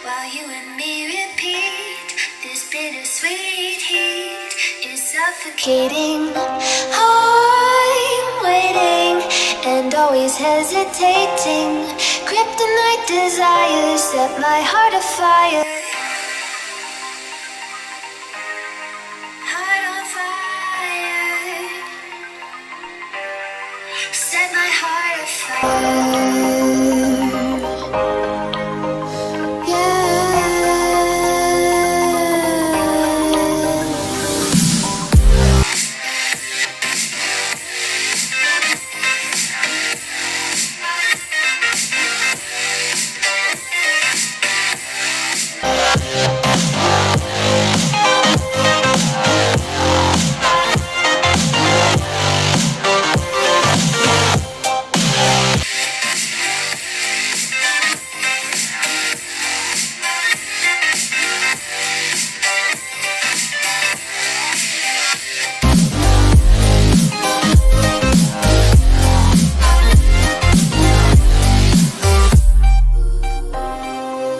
while you and me repeat. This bittersweet heat is suffocating. I'm waiting and always hesitating. Kryptonite desires set my heart afire. Heart on fire. Set my heart afire.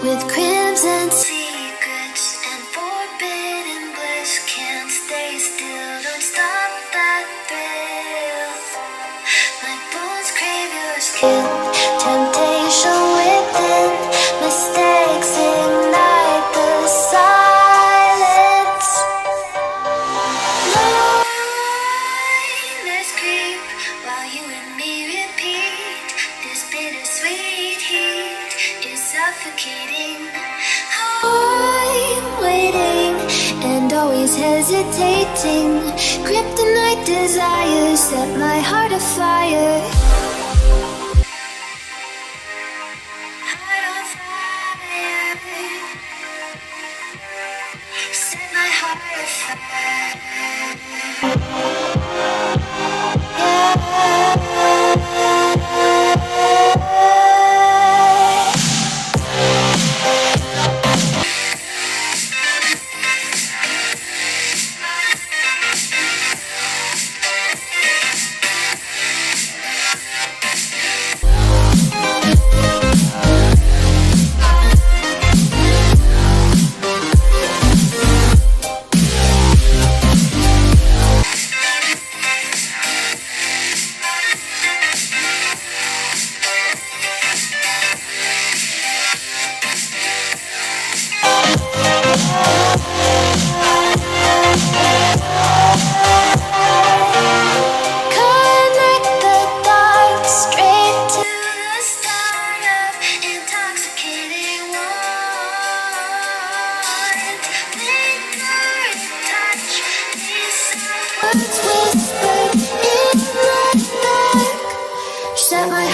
With crimson secrets and forbidden bliss, can't stay still, don't stop that thrill. My bones crave your skin, temptation within, mistakes ignite the silence. Blindness creep while you and me repeat. This bittersweet heat is suffocating. I'm waiting and always hesitating. Kryptonite desires set my heart afire. Heart on fire. Set my heart afire. Connect the dots straight to the start of intoxicating warmth. Linger in touch, these soft words whispered in the dark set my